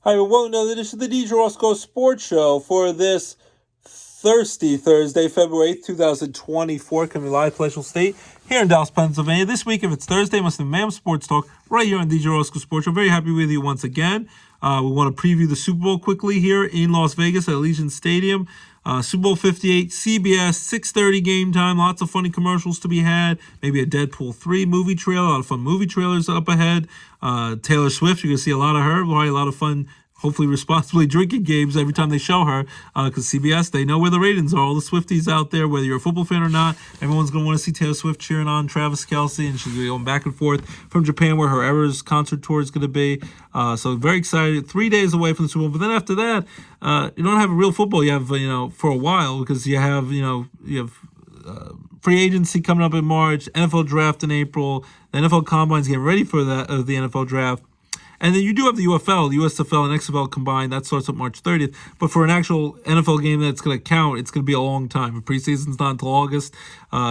Hi, welcome to another edition of the DJ Roscoe Sports Show for this thirsty Thursday, February 8th, 2024, coming live Palatial State here in Dallas, Pennsylvania. This week, if it's Thursday, must be Mam Sports Talk right here on DJ Roscoe Sports Show. Very happy with you once again. We want to preview the Super Bowl quickly here in Las Vegas at Allegiant Stadium. Super Bowl 58, CBS, 6:30 game time. Lots of funny commercials to be had. Maybe a Deadpool 3 movie trailer. A lot of fun movie trailers up ahead. Taylor Swift, you're going to see a lot of her. Probably a lot of fun, hopefully responsibly drinking games every time they show her, because CBS, they know where the ratings are. All the Swifties out there, whether you're a football fan or not, everyone's going to want to see Taylor Swift cheering on Travis Kelce, and she's going to be going back and forth from Japan, where her Eras concert tour is going to be. So very excited. 3 days away from the Super Bowl, but then after that, you don't have a real football. You have, for a while, because you have free agency coming up in March, NFL draft in April, the NFL Combine's getting ready for that the NFL draft. And then you do have the UFL, the USFL and XFL combined. That starts up March 30th. But for an actual NFL game that's going to count, it's going to be a long time. Preseason's not until August.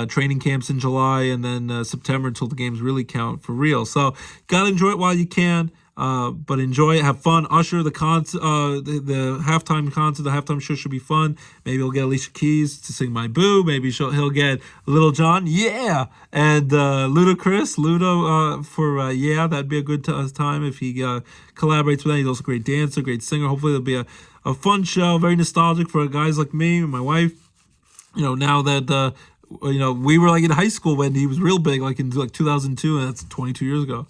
Training camp's in July. And then September until the games really count for real. So got to enjoy it while you can. But enjoy it, have fun. Usher, the halftime concert, the halftime show should be fun. Maybe he'll get Alicia Keys to sing My Boo. Maybe he'll get Little John, yeah, and Ludo for yeah. That'd be a good time if he collaborates with that. He's also a great dancer, great singer. Hopefully it'll be a fun show, very nostalgic for guys like me and my wife. Now that we were like in high school when he was real big, like in 2002, and that's 22 years ago.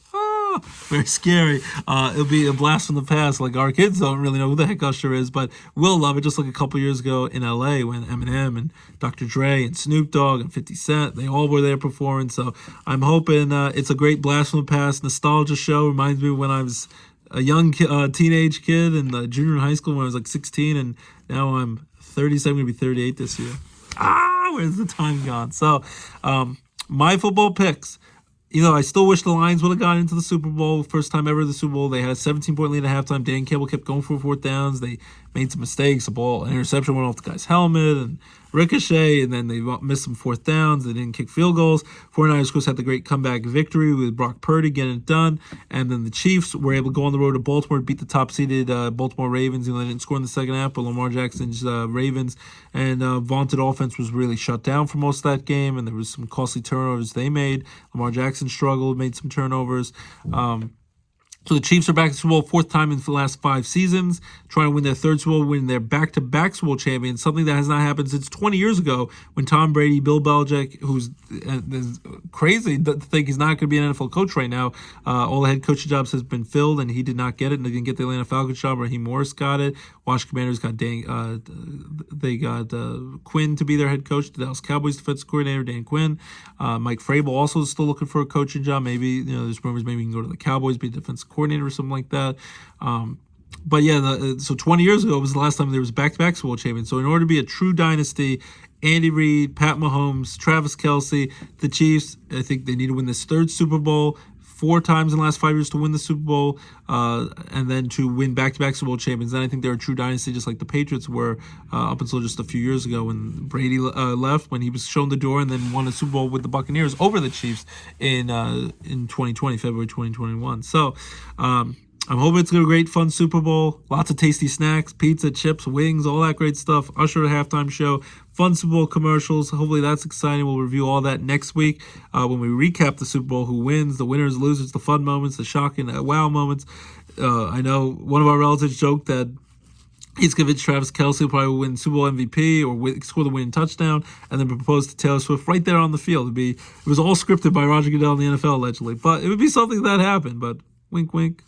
Very scary. It'll be a blast from the past. Like, our kids don't really know who the heck Usher is, but we'll love it. Just like a couple years ago in LA when Eminem and Dr. Dre and Snoop Dogg and 50 Cent, they all were there performing. So I'm hoping it's a great blast from the past nostalgia show. Reminds me of when I was a young teenage kid in junior in high school when I was like 16, and now I'm 37, going to be 38 this year. Where's the time gone? So my football picks. I still wish the Lions would have gotten into the Super Bowl. First time ever in the Super Bowl. They had a 17-point lead at halftime. Dan Campbell kept going for fourth downs. They made some mistakes. An interception went off the guy's helmet and ricochet, and then they missed some fourth downs. They didn't kick field goals. 49ers, of course, had the great comeback victory with Brock Purdy getting it done. And then the Chiefs were able to go on the road to Baltimore to beat the top-seeded Baltimore Ravens. They didn't score in the second half, but Lamar Jackson's Ravens and vaunted offense was really shut down for most of that game, and there was some costly turnovers they made. Lamar Jackson struggled, made some turnovers. So the Chiefs are back in the Super Bowl, fourth time in the last 5 seasons, trying to win their third Super Bowl, win their back-to-back Super Bowl champions, something that has not happened since 20 years ago when Tom Brady, Bill Belichick, who's crazy to think he's not going to be an NFL coach right now. All the head coaching jobs has been filled, and he did not get it, and they didn't get the Atlanta Falcons job. Raheem Morris got it. Washington Commanders got Quinn to be their head coach. The Dallas Cowboys defensive coordinator, Dan Quinn. Mike Vrabel also is still looking for a coaching job. Maybe, there's rumors maybe he can go to the Cowboys, be a defensive coordinator or something like that. But yeah, so 20 years ago was the last time there was back-to-back Super Bowl champions. So in order to be a true dynasty, Andy Reid, Pat Mahomes, Travis Kelce, the Chiefs, I think they need to win this third Super Bowl 4 times in the last 5 years to win the Super Bowl, and then to win back-to-back Super Bowl champions. Then I think they're a true dynasty, just like the Patriots were up until just a few years ago when Brady left, when he was shown the door, and then won a Super Bowl with the Buccaneers over the Chiefs in 2020, February 2021. So I'm hoping it's going to be a great, fun Super Bowl. Lots of tasty snacks, pizza, chips, wings, all that great stuff. Usher at halftime show, fun Super Bowl commercials. Hopefully that's exciting. We'll review all that next week when we recap the Super Bowl, who wins, the winners, losers, the fun moments, the shocking wow moments. I know one of our relatives joked that he's convinced Travis Kelce will probably win Super Bowl MVP or score the winning touchdown, and then propose to Taylor Swift right there on the field. It was all scripted by Roger Goodell in the NFL, allegedly. But it would be something that happened, but wink, wink.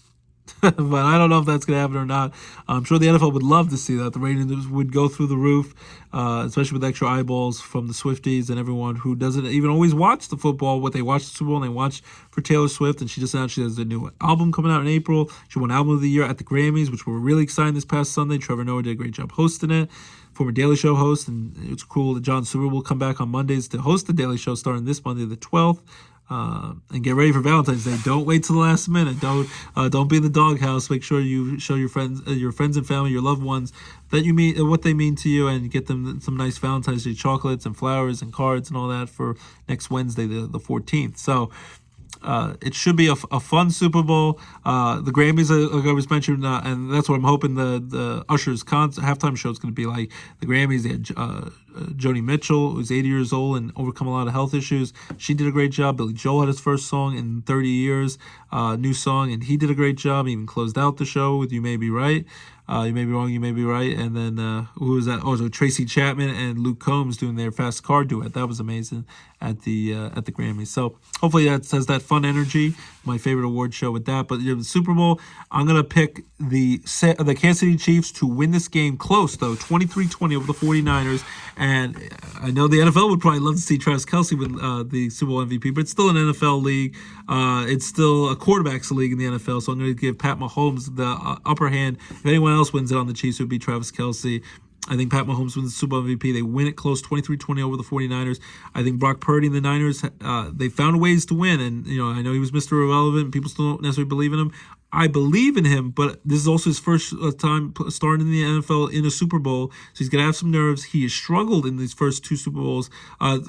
But I don't know if that's going to happen or not. I'm sure the NFL would love to see that. The ratings would go through the roof, especially with extra eyeballs from the Swifties and everyone who doesn't even always watch the football. What they watch the Super Bowl and they watch for Taylor Swift. And she just announced she has a new album coming out in April. She won Album of the Year at the Grammys, which were really exciting this past Sunday. Trevor Noah did a great job hosting it. Former Daily Show host, and it's cool that Jon Stewart will come back on Mondays to host the Daily Show starting this Monday, the 12th. And get ready for Valentine's Day. Don't wait till the last minute. Don't be in the doghouse. Make sure you show your friends and family, your loved ones, that you mean what they mean to you, and get them some nice Valentine's Day chocolates and flowers and cards and all that for next Wednesday, the 14th. So It should be a fun Super Bowl. The Grammys, like I was mentioned, and that's what I'm hoping the Usher's halftime show is going to be like. The Grammys, they had Joni Mitchell, who's 80 years old and overcome a lot of health issues. She did a great job. Billy Joel had his first song in 30 years, new song, and he did a great job. He even closed out the show with "You May Be Right." You may be wrong, you may be right. And then who was that? Oh, so Tracy Chapman and Luke Combs doing their Fast Car duet. That was amazing at the Grammys. So hopefully that has that fun energy. My favorite award show with that. But the Super Bowl, I'm gonna pick the Kansas City Chiefs to win this game close though, 23-20 over the 49ers. And I know the NFL would probably love to see Travis Kelce win the Super Bowl MVP, but it's still an NFL league. It's still a quarterbacks league in the NFL. So I'm going to give Pat Mahomes the upper hand. If anyone else wins it on the Chiefs, it would be Travis Kelce. I think Pat Mahomes wins the Super Bowl MVP. They win it close, 23-20 over the 49ers. I think Brock Purdy and the Niners, they found ways to win. And, I know he was Mr. Irrelevant. People still don't necessarily believe in him. I believe in him, but this is also his first time starting in the NFL in a Super Bowl, so he's going to have some nerves. He has struggled in these first two Super Bowls,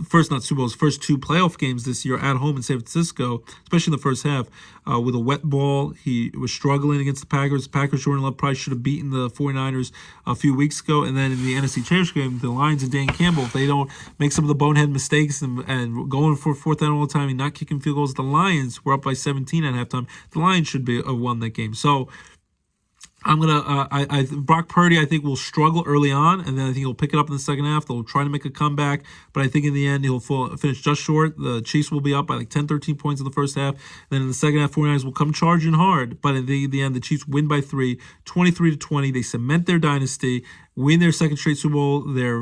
first two playoff games this year at home in San Francisco, especially in the first half, with a wet ball. He was struggling against the Packers. The Packers, Jordan Love probably should have beaten the 49ers a few weeks ago, and then in the NFC Championship game, the Lions and Dan Campbell, if they don't make some of the bonehead mistakes and going for fourth down all the time and not kicking field goals, the Lions were up by 17 at halftime. The Lions should be won that game. So I'm gonna Brock Purdy I think will struggle early on, and then I think he'll pick it up in the second half. They'll try to make a comeback, but I think in the end he'll finish just short. The Chiefs will be up by like 10, 13 points in the first half. Then in the second half, 49ers will come charging hard, but in the end the Chiefs win by 3, 23-20. They cement their dynasty, win their second straight Super Bowl, their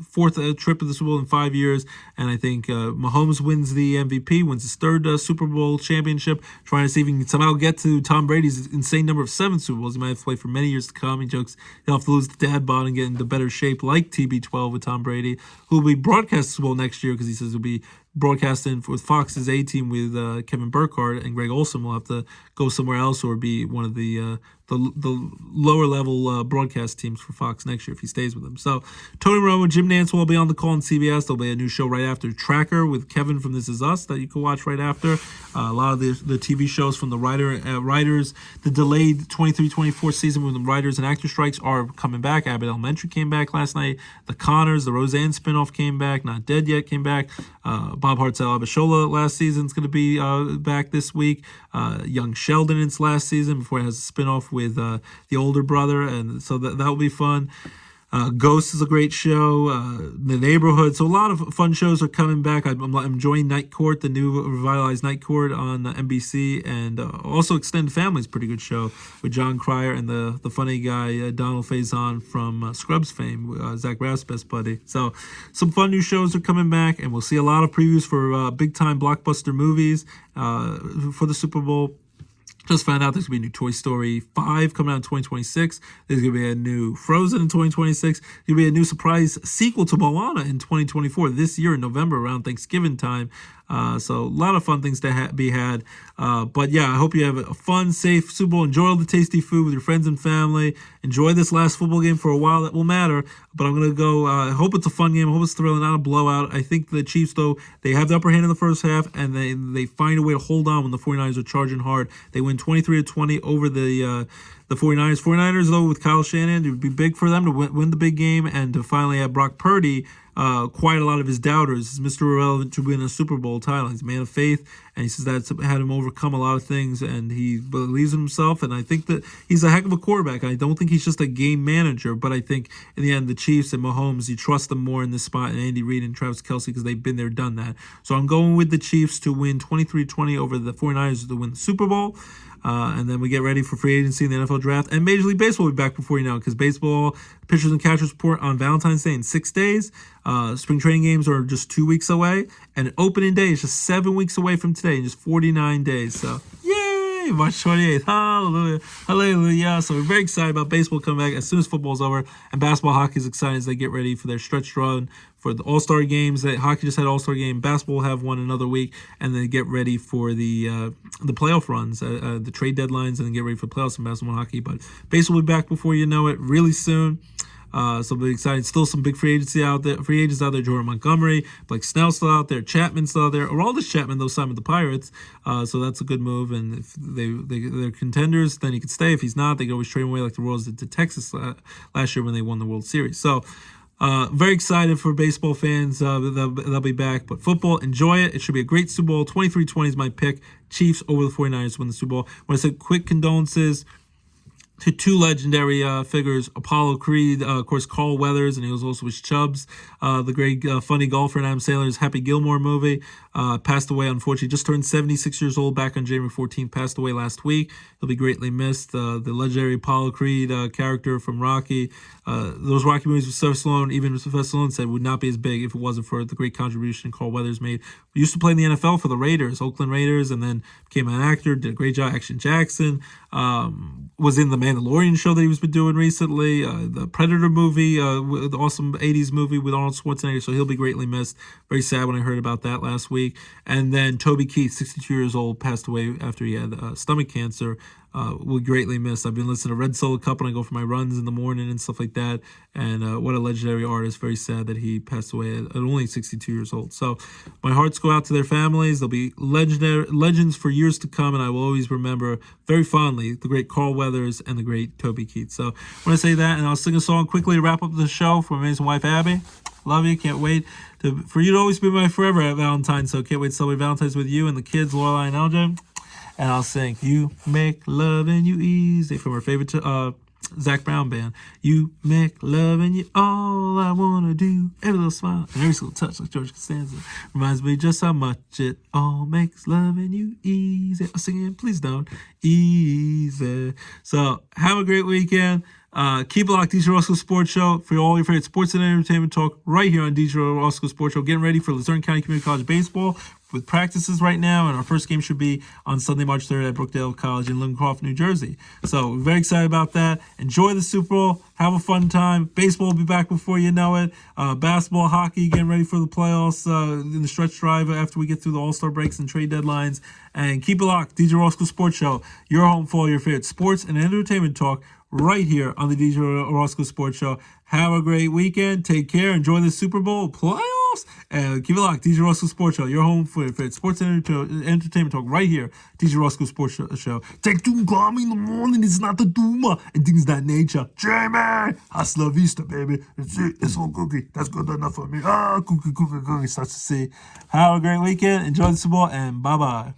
fourth trip of the Super Bowl in 5 years, and I think Mahomes wins the MVP, wins his third Super Bowl championship, trying to see if he can somehow get to Tom Brady's insane number of 7 Super Bowls. He might have to play for many years to come. He jokes he'll have to lose the dad bod and get into better shape like TB12 with Tom Brady, who will be broadcast Super Bowl next year because he says he'll be broadcasting with Fox's A-Team with Kevin Burkhardt, and Greg Olson will have to go somewhere else or be one of the lower level broadcast teams for Fox next year if he stays with them. So Tony Romo, Jim Nantz will be on the call on CBS. There'll be a new show right after Tracker with Kevin from This Is Us that you can watch right after. A lot of the TV shows from the writers, the delayed 23-24 season when the writers and actor strikes are coming back. Abbott Elementary came back last night. The Connors, the Roseanne spinoff came back. Not Dead Yet came back. Bob Hartzell Abishola last season is going to be back this week. Young Sheldon in its last season before it has a spinoff with the older brother, and so that will be fun. Ghost is a great show. The Neighborhood. So a lot of fun shows are coming back. I'm enjoying Night Court, the new revitalized Night Court on NBC, and also Extended Family is a pretty good show with John Cryer and the funny guy Donald Faison from Scrubs fame, Zach Braff's best buddy. So some fun new shows are coming back, and we'll see a lot of previews for big-time blockbuster movies for the Super Bowl. Just found out there's going to be a new Toy Story 5 coming out in 2026. There's going to be a new Frozen in 2026. There's going to be a new surprise sequel to Moana in 2024, this year in November around Thanksgiving time. So a lot of fun things to be had. But yeah, I hope you have a fun, safe Super Bowl. Enjoy all the tasty food with your friends and family. Enjoy this last football game for a while. That will matter. But I'm going to go, I hope it's a fun game. I hope it's thrilling, not a blowout. I think the Chiefs, though, they have the upper hand in the first half, and they find a way to hold on when the 49ers are charging hard. They win 23-20 over the 49ers. 49ers, though, with Kyle Shanahan, it would be big for them to win the big game and to finally have Brock Purdy quiet a lot of his doubters. He's Mr. Irrelevant to win a Super Bowl title. He's a man of faith, and he says that's had him overcome a lot of things, and he believes in himself, and I think that he's a heck of a quarterback. I don't think he's just a game manager, but I think in the end, the Chiefs and Mahomes, you trust them more in this spot, and Andy Reid and Travis Kelce, because they've been there, done that. So I'm going with the Chiefs to win 23-20 over the 49ers to win the Super Bowl. And then we get ready for free agency in the NFL draft. And Major League Baseball will be back before you know, because baseball pitchers and catchers report on Valentine's Day in 6 days. Spring training games are just 2 weeks away. And opening day is just 7 weeks away from today, in just 49 days. So, yay! March 28th. Hallelujah. Hallelujah. So we're very excited about baseball coming back as soon as football's over. And basketball, hockey is excited as they get ready for their stretch run for the All-Star games. Hockey just had All-Star game. Basketball will have one another week, and then get ready for the playoff runs, the trade deadlines, and then get ready for playoffs in basketball and hockey. But baseball will be back before you know it, really soon. So it'll be exciting. Still some big free agents out there. Jordan Montgomery, Blake Snell still out there. Chapman still out there. Aroldis Chapman, though, signed with the Pirates. So that's a good move. And if they're contenders, then he could stay. If he's not, they can always trade him away like the Royals did to Texas last year when they won the World Series. So very excited for baseball fans. They'll be back. But football, enjoy it. It should be a great Super Bowl. 23-20 is my pick. Chiefs over the 49ers to win the Super Bowl. When I said quick condolences to two legendary figures, Apollo Creed, of course, Carl Weathers, and he was also with Chubbs, the great funny golfer in Adam Sandler's Happy Gilmore movie, passed away, unfortunately, just turned 76 years old back on January 14th, passed away last week. He'll be greatly missed. The legendary Apollo Creed character from Rocky, those Rocky movies with Sylvester Stallone, even Sylvester Stallone said, would not be as big if it wasn't for the great contribution Carl Weathers made. He used to play in the NFL for the Raiders, Oakland Raiders, and then became an actor, did a great job. Action Jackson, was in the Mandalorian show that he was been doing recently, the Predator movie, the awesome 80s movie with Arnold Schwarzenegger, so he'll be greatly missed. Very sad when I heard about that last week. And then Toby Keith, 62 years old, passed away after he had stomach cancer. Will greatly miss. I've been listening to Red Solo Cup when I go for my runs in the morning and stuff like that. And what a legendary artist. Very sad that he passed away at only 62 years old. So my hearts go out to their families. They'll be legends for years to come, and I will always remember very fondly the great Carl Weathers and the great Toby Keith. So when I say that, and I'll sing a song quickly to wrap up the show for my amazing wife, Abby. Love you. Can't wait for you to always be my forever at Valentine's. So can't wait to celebrate Valentine's with you and the kids, Lorelai and LJ. And I'll sing, you make loving you easy, from our favorite Zach Brown band. You make loving you all I want to do. Every little smile and every single touch like George Costanza. Reminds me just how much it all makes loving you easy. I'm singing, please don't, easy. So have a great weekend. Keep it locked, DJ Roscoe Sports Show, for all your favorite sports and entertainment talk right here on DJ Roscoe Sports Show. Getting ready for Luzerne County Community College baseball with practices right now, and our first game should be on Sunday, March 3rd at Brookdale College in Lincroft, New Jersey. So we're very excited about that. Enjoy the Super Bowl. Have a fun time. Baseball will be back before you know it. Basketball, hockey, getting ready for the playoffs in the stretch drive after we get through the All-Star breaks and trade deadlines. And keep it locked, DJ Roscoe Sports Show, your home for all your favorite sports and entertainment talk right here on the DJ Roscoe Sports Show. Have a great weekend. Take care. Enjoy the Super Bowl playoffs. And keep it locked. DJ Roscoe Sports Show, your home for sports and entertainment talk right here. DJ Roscoe Sports Show. Take two, call me in the morning. It's not the Duma. And things that nature. Jamie. Hasta la vista, baby. That's it. It's all cookie. That's good enough for me. Cookie. Starts to see. Have a great weekend. Enjoy the Super Bowl. And bye-bye.